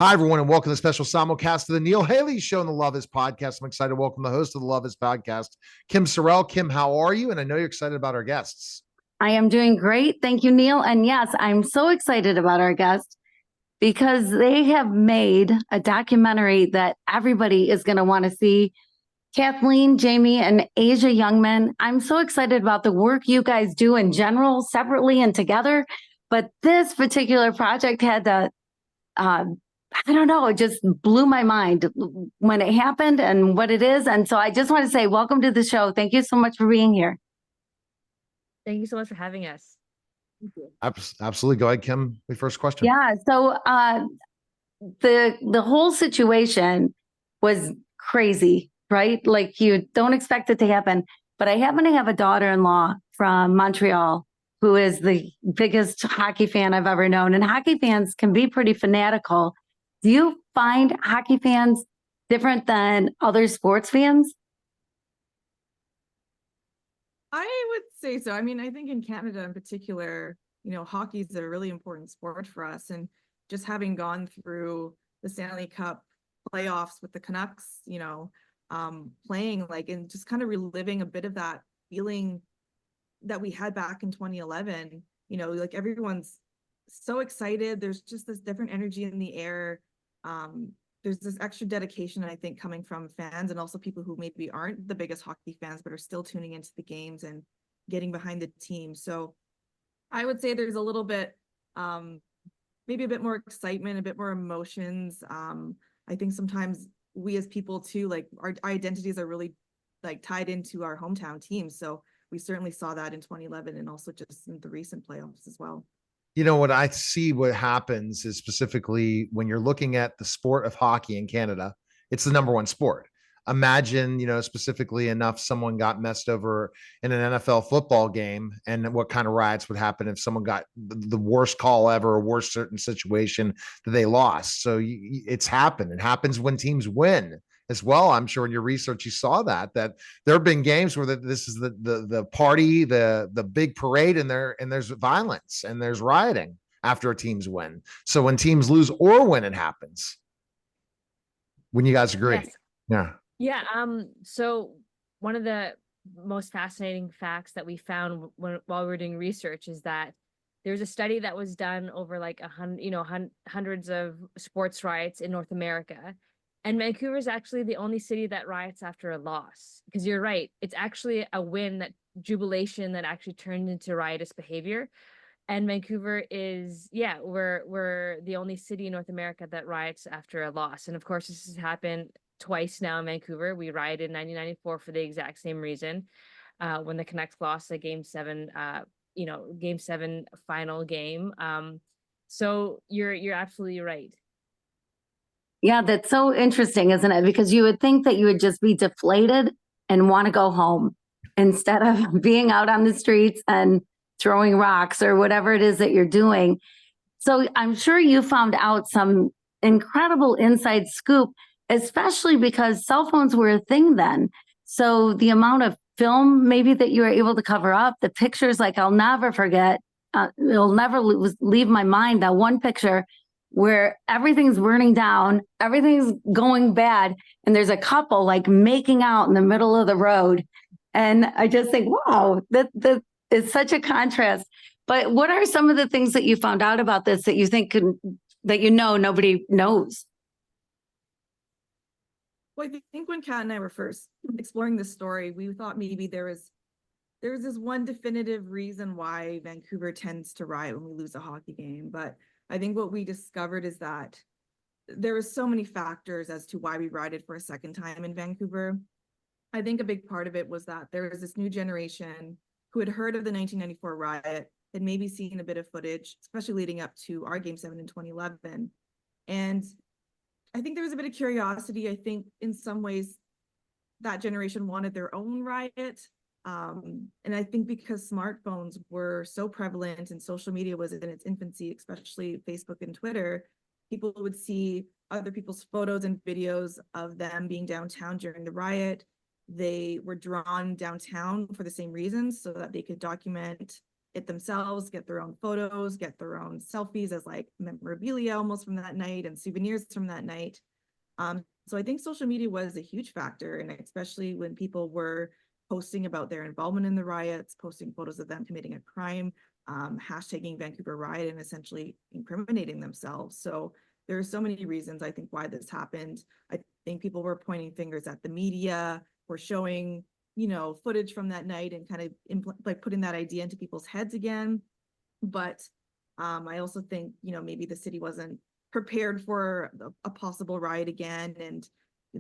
Hi, everyone, and welcome to the special simulcast of the Neil Haley Show and the Love Is Podcast. I'm excited to welcome the host of the Love Is Podcast, Kim Sorrell. Kim, how are you? And I know you're excited about our guests. I am doing great. Thank you, Neil. And yes, I'm so excited about our guest because they have made a documentary that everybody is going to want to see. Kathleen, Jayme, and Asia Youngman. I'm so excited about the work you guys do in general, separately and together. But this particular project had I don't know, it just blew my mind when it happened and what it is. And so I just want to say, welcome to the show. Thank you so much for being here. Thank you so much for having us. Thank you. Absolutely. Go ahead, Kim. The first question. Yeah. So the whole situation was crazy, right? Like you don't expect it to happen. But I happen to have a daughter-in-law from Montreal who is the biggest hockey fan I've ever known. And hockey fans can be pretty fanatical. Do you find hockey fans different than other sports fans? I would say so. I mean, I think in Canada in particular, hockey is a really important sport for us. And just having gone through the Stanley Cup playoffs with the Canucks, playing and just kind of reliving a bit of that feeling that we had back in 2011, everyone's so excited. There's just this different energy in the air. There's this extra dedication, I think, coming from fans and also people who maybe aren't the biggest hockey fans, but are still tuning into the games and getting behind the team. So I would say there's a little bit, maybe a bit more excitement, a bit more emotions. I think sometimes we as people too, our identities are really tied into our hometown teams. So we certainly saw that in 2011 and also just in the recent playoffs as well. What I see what happens is specifically when you're looking at the sport of hockey in Canada, it's the number one sport. Imagine, specifically enough, someone got messed over in an NFL football game and what kind of riots would happen if someone got the worst call ever or worst certain situation that they lost. So it's happened. It happens when teams win as well. I'm sure in your research you saw that there have been games where this is the party, the big parade, and there's violence and there's rioting after a team's win. So when teams lose or win, it happens. When you guys agree? Yes. Yeah. So one of the most fascinating facts that we found while we were doing research is that there's a study that was done over hundreds of sports riots in North America. And Vancouver is actually the only city that riots after a loss, because you're right. It's actually a win, that jubilation that actually turned into riotous behavior. And Vancouver is, we're the only city in North America that riots after a loss. And of course, this has happened twice now in Vancouver. We rioted in 1994 for the exact same reason, when the Canucks lost a Game 7 final game. So you're absolutely right. Yeah, that's so interesting, isn't it? Because you would think that you would just be deflated and want to go home instead of being out on the streets and throwing rocks or whatever it is that you're doing. So I'm sure you found out some incredible inside scoop, especially because cell phones were a thing then. So the amount of film maybe that you were able to cover up, the pictures, I'll never forget, it'll never leave my mind, that one picture where everything's burning down, everything's going bad, and there's a couple making out in the middle of the road. And I just think, wow, that is such a contrast. But what are some of the things that you found out about this that you think that nobody knows? Well, I think when Kat and I were first exploring this story, we thought maybe there was this one definitive reason why Vancouver tends to riot when we lose a hockey game. But I think what we discovered is that there were so many factors as to why we rioted for a second time in Vancouver. I think a big part of it was that there was this new generation who had heard of the 1994 riot, had maybe seen a bit of footage, especially leading up to our Game 7 in 2011. And I think there was a bit of curiosity. I think in some ways that generation wanted their own riot. And I think because smartphones were so prevalent and social media was in its infancy, especially Facebook and Twitter, people would see other people's photos and videos of them being downtown during the riot. They were drawn downtown for the same reasons, so that they could document it themselves, get their own photos, get their own selfies as like memorabilia almost from that night and souvenirs from that night. So I think social media was a huge factor, and especially when people were posting about their involvement in the riots, posting photos of them committing a crime, hashtagging Vancouver Riot and essentially incriminating themselves. So there are so many reasons I think why this happened. I think people were pointing fingers at the media, were showing, footage from that night and kind of like putting that idea into people's heads again. But I also think, maybe the city wasn't prepared for a possible riot again. And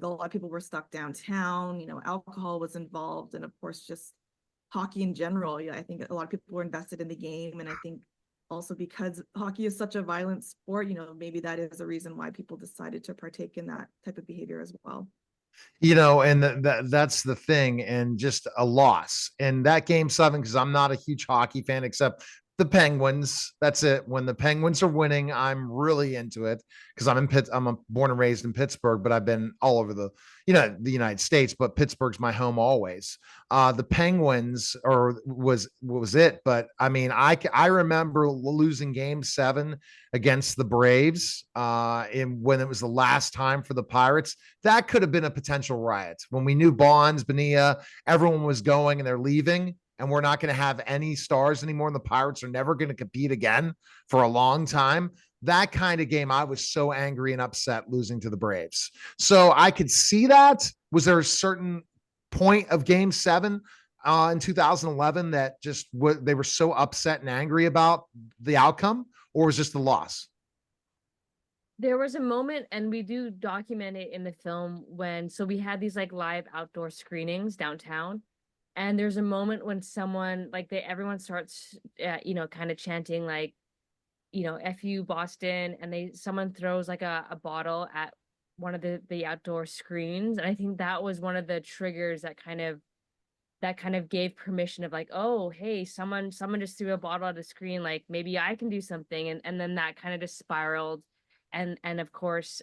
a lot of people were stuck downtown, alcohol was involved. And of course, just hockey in general. I think a lot of people were invested in the game. And I think also because hockey is such a violent sport, maybe that is a reason why people decided to partake in that type of behavior as well. And that's the thing, and just a loss. And that game 7, because I'm not a huge hockey fan except the Penguins. That's it. When the Penguins are winning, I'm really into it because I'm born and raised in Pittsburgh, but I've been all over the United States, but Pittsburgh's my home always. The Penguins was it, but I mean, I remember losing game 7 against the Braves when it was the last time for the Pirates. That could have been a potential riot when we knew Bonds, Bonilla, everyone was going and they're leaving, and we're not going to have any stars anymore, and the Pirates are never going to compete again for a long time. That kind of game, I was so angry and upset losing to the Braves. So I could see that. Was there a certain point of game 7 in 2011 that just they were so upset and angry about the outcome, or was just the loss? There was a moment, and we do document it in the film, so we had these like live outdoor screenings downtown. And there's a moment when someone everyone starts, kind of chanting like, F you Boston. And someone throws like a bottle at one of the outdoor screens. And I think that was one of the triggers that kind of gave permission of like, oh, hey, someone just threw a bottle at a screen. Like maybe I can do something. And then that kind of just spiraled. And of course,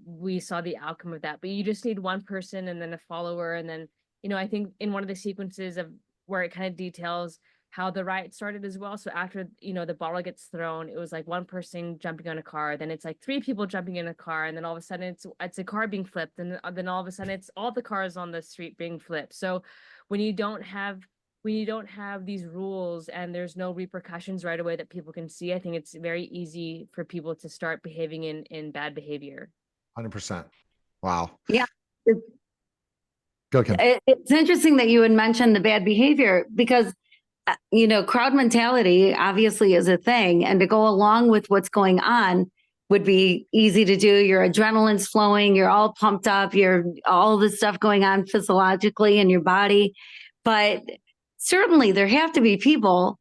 we saw the outcome of that, but you just need one person and then a follower. And then, I think in one of the sequences of where it kind of details how the riot started as well. So after, the bottle gets thrown, it was like one person jumping on a car, then it's like 3 people jumping in a car. And then all of a sudden it's a car being flipped. And then all of a sudden it's all the cars on the street being flipped. So when you don't have these rules and there's no repercussions right away that people can see, I think it's very easy for people to start behaving in bad behavior. 100%. Wow. Yeah. Go, Kim. It's interesting that you had mentioned the bad behavior because, crowd mentality obviously is a thing. And to go along with what's going on would be easy to do. Your adrenaline's flowing. You're all pumped up. You're all this stuff going on physiologically in your body. But certainly there have to be people,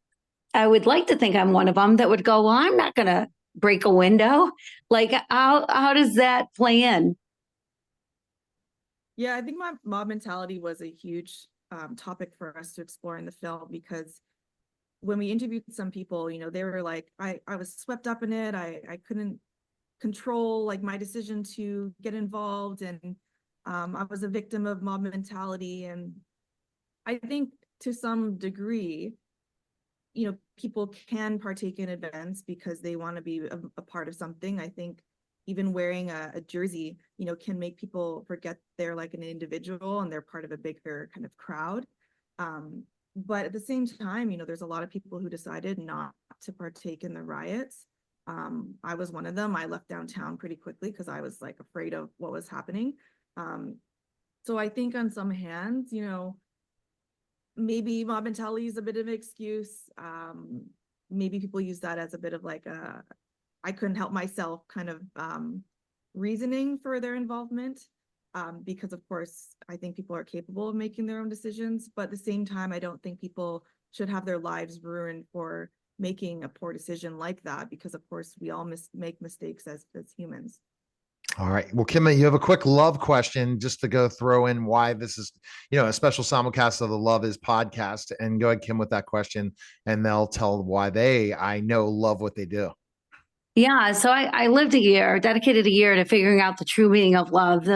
I would like to think I'm one of them, that would go, well, I'm not going to break a window. Like, how does that play in? Yeah, I think mob mentality was a huge topic for us to explore in the film, because when we interviewed some people, they were like, I was swept up in it. I couldn't control like my decision to get involved, and I was a victim of mob mentality. And I think to some degree, people can partake in events because they want to be a part of something. I think even wearing a jersey, can make people forget they're like an individual and they're part of a bigger kind of crowd. But at the same time, there's a lot of people who decided not to partake in the riots. I was one of them. I left downtown pretty quickly because I was like afraid of what was happening. So I think on some hands, maybe mob mentality is a bit of an excuse. Maybe people use that as a bit of like I couldn't help myself kind of reasoning for their involvement, because of course I think people are capable of making their own decisions, but at the same time I don't think people should have their lives ruined for making a poor decision like that, because of course we all make mistakes as humans. All right. Well, Kim, you have a quick love question just to go throw in why this is, a special simulcast of the Love Is podcast. And go ahead, Kim, with that question, and they'll tell why I know love what they do. Yeah, so I lived dedicated a year to figuring out the true meaning of love,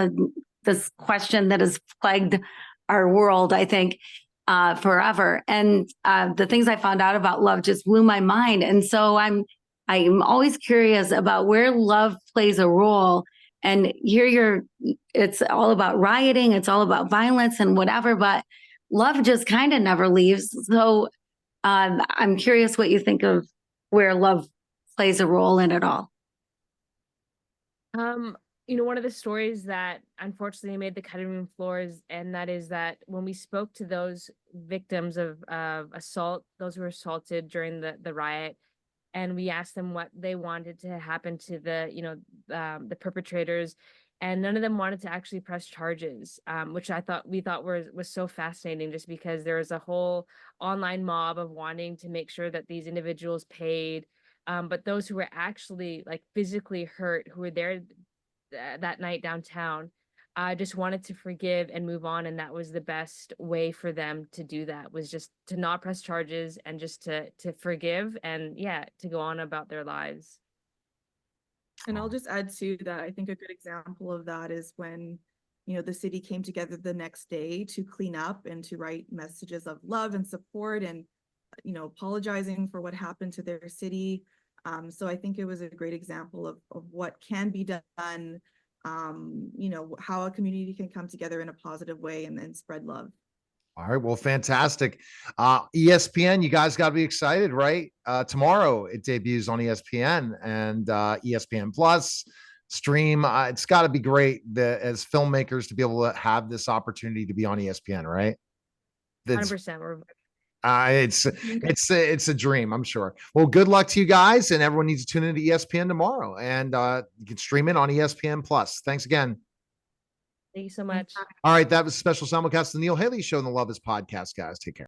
this question that has plagued our world, I think. forever. And the things I found out about love just blew my mind. And so I'm always curious about where love plays a role. And here it's all about rioting, it's all about violence and whatever, but love just kind of never leaves. So I'm curious what you think of where love plays a role in it all. One of the stories that unfortunately made the cutting room floors, and that is that when we spoke to those victims of assault, those who were assaulted during the riot, and we asked them what they wanted to happen to the perpetrators, and none of them wanted to actually press charges, which we thought was so fascinating, just because there was a whole online mob of wanting to make sure that these individuals paid. But those who were actually like physically hurt, who were there that night downtown, just wanted to forgive and move on, and that was the best way for them to do that, was just to not press charges and just to forgive and to go on about their lives. And I'll just add to that, I think a good example of that is when, the city came together the next day to clean up and to write messages of love and support and, apologizing for what happened to their city. So I think it was a great example of what can be done, how a community can come together in a positive way and then spread love. All right. Well, fantastic. ESPN, you guys got to be excited, right? Tomorrow it debuts on ESPN and ESPN Plus stream. It's got to be great as filmmakers to be able to have this opportunity to be on ESPN, right? 100%. It's a dream, I'm sure. Well, good luck to you guys, and everyone needs to tune into ESPN tomorrow, and you can stream it on ESPN Plus. Thanks again. Thank you so much. All right, that was a special simulcast of the Neil Haley Show and the Love Is podcast, guys. Take care.